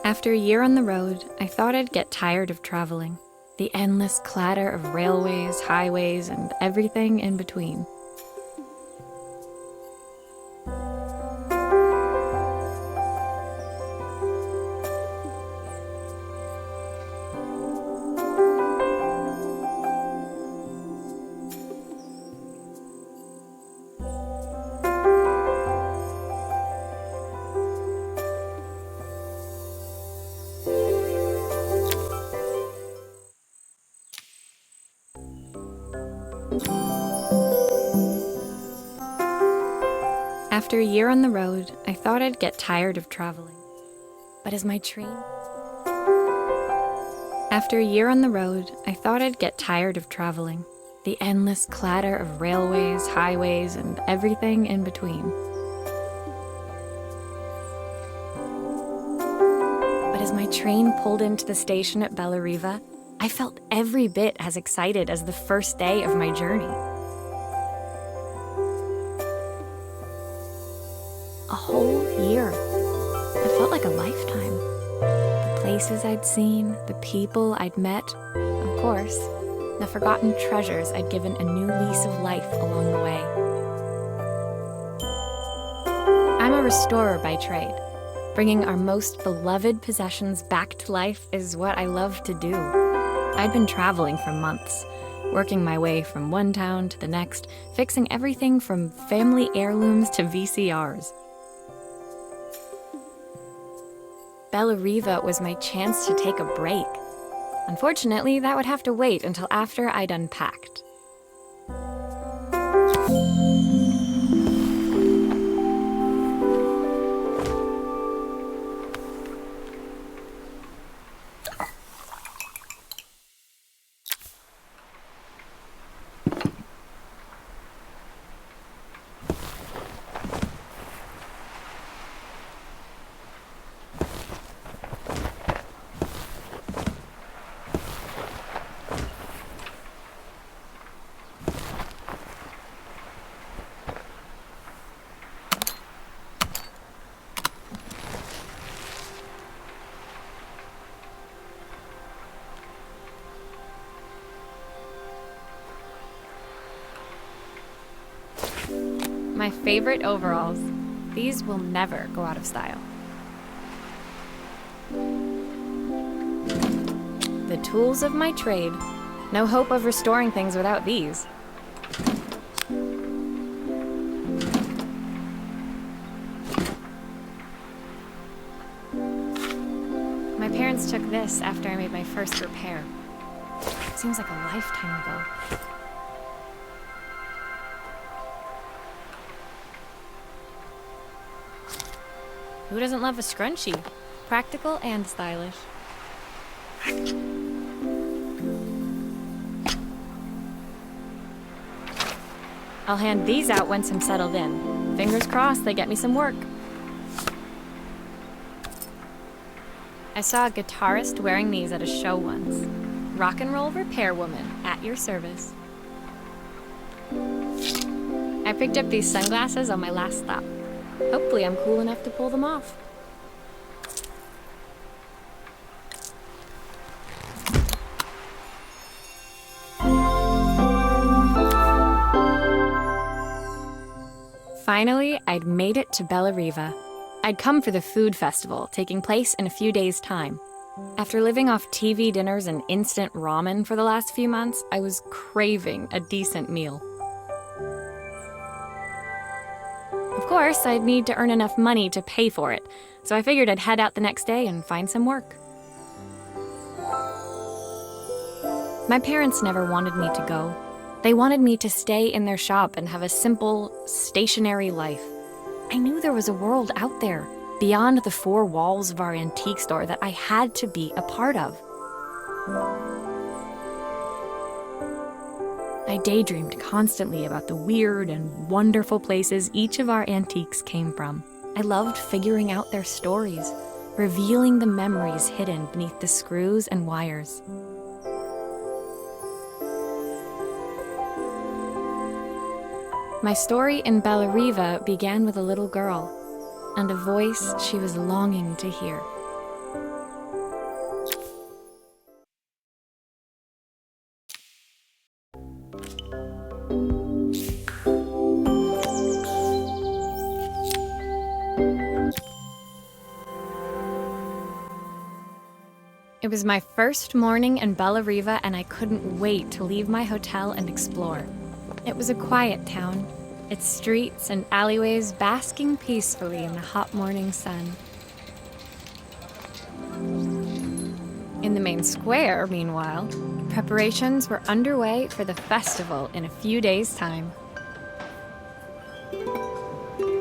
After a year on the road, I thought I'd get tired of traveling. The endless clatter of railways, highways, and everything in between. After a year on the road, I thought I'd get tired of traveling. But as my train... After a year on the road, I thought I'd get tired of traveling. The endless clatter of railways, highways, and everything in between. But as my train pulled into the station at Bellariva, I felt every bit as excited as the first day of my journey. A whole year. It felt like a lifetime. The places I'd seen, the people I'd met, of course, the forgotten treasures I'd given a new lease of life along the way. I'm a restorer by trade. Bringing our most beloved possessions back to life is what I love to do. I'd been traveling for months, working my way from one town to the next, fixing everything from family heirlooms to VCRs. Bellariva was my chance to take a break. Unfortunately, that would have to wait until after I'd unpacked. My favorite overalls. These will never go out of style. The tools of my trade. No hope of restoring things without these. My parents took this after I made my first repair. It seems like a lifetime ago. Who doesn't love a scrunchie? Practical and stylish. I'll hand these out once I'm settled in. Fingers crossed they get me some work. I saw a guitarist wearing these at a show once. Rock and roll repair woman, at your service. I picked up these sunglasses on my last stop. Hopefully I'm cool enough to pull them off. Finally, I'd made it to Bellariva. I'd come for the food festival, taking place in a few days' time. After living off TV dinners and instant ramen for the last few months, I was craving a decent meal. Of course, I'd need to earn enough money to pay for it, so I figured I'd head out the next day and find some work. My parents never wanted me to go. They wanted me to stay in their shop and have a simple, stationary life. I knew there was a world out there, beyond the four walls of our antique store, that I had to be a part of. I daydreamed constantly about the weird and wonderful places each of our antiques came from. I loved figuring out their stories, revealing the memories hidden beneath the screws and wires. My story in Bellariva began with a little girl and a voice she was longing to hear. It was my first morning in Bellariva, and I couldn't wait to leave my hotel and explore. It was a quiet town, its streets and alleyways basking peacefully in the hot morning sun. In the main square, meanwhile, preparations were underway for the festival in a few days' time.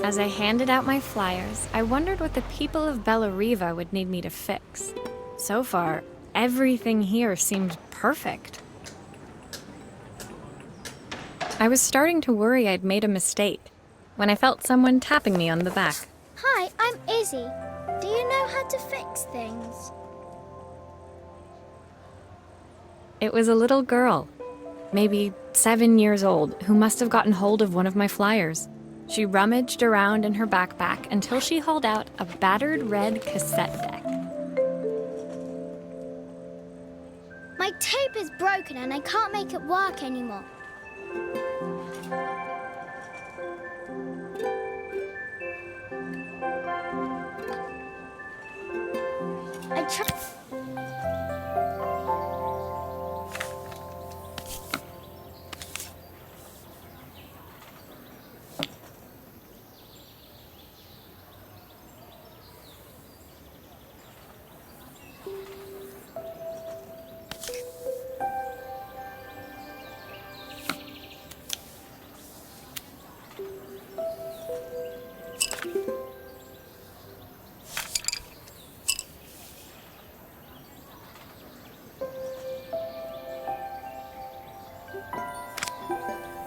As I handed out my flyers, I wondered what the people of Bellariva would need me to fix. So far, everything here seemed perfect. I was starting to worry I'd made a mistake when I felt someone tapping me on the back. Hi, I'm Izzy. Do you know how to fix things? It was a little girl, maybe 7 years old, who must have gotten hold of one of my flyers. She rummaged around in her backpack until she hauled out a battered red cassette deck. My tape is broken and I can't make it work anymore. I tried.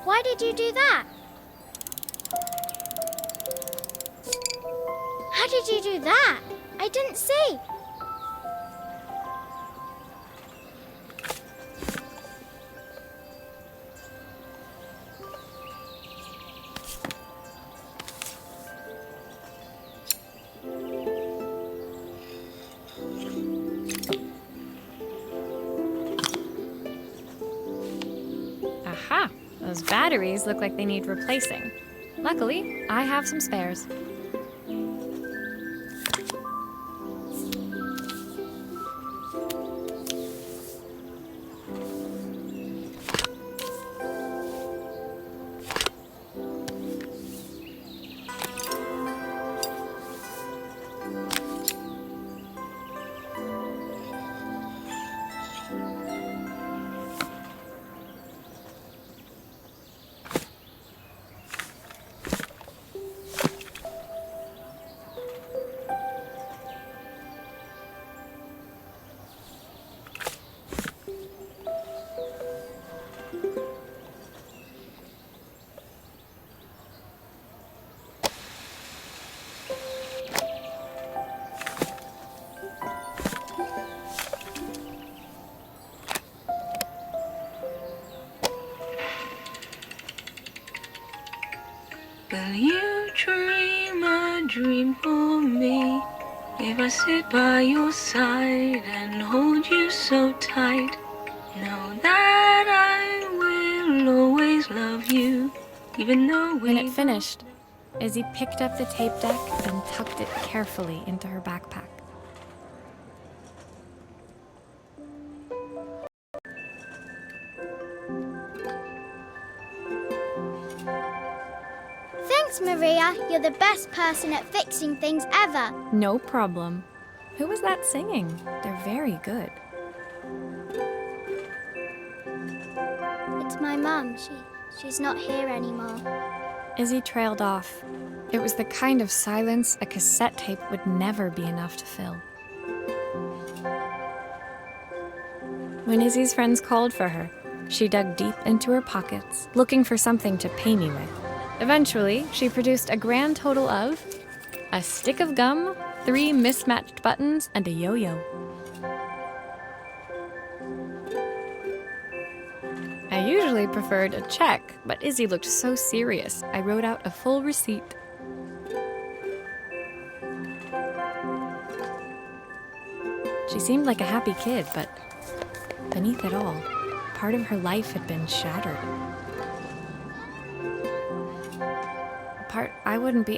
Why did you do that? How did you do that? I didn't see. Aha! Those batteries look like they need replacing. Luckily, I have some spares. Will you dream a dream for me? If I sit by your side and hold you so tight, know that I will always love you, even though we... When it finished, Izzy picked up the tape deck and tucked it carefully into her backpack. Thanks, Maria. You're the best person at fixing things ever. No problem. Who was that singing? They're very good. It's my mum. She's not here anymore. Izzy trailed off. It was the kind of silence a cassette tape would never be enough to fill. When Izzy's friends called for her, she dug deep into her pockets, looking for something to pay me with. Eventually, she produced a grand total of a stick of gum, 3 mismatched buttons, and a yo-yo. I usually preferred a check, but Izzy looked so serious, I wrote out a full receipt. She seemed like a happy kid, but beneath it all, part of her life had been shattered. A part I wouldn't be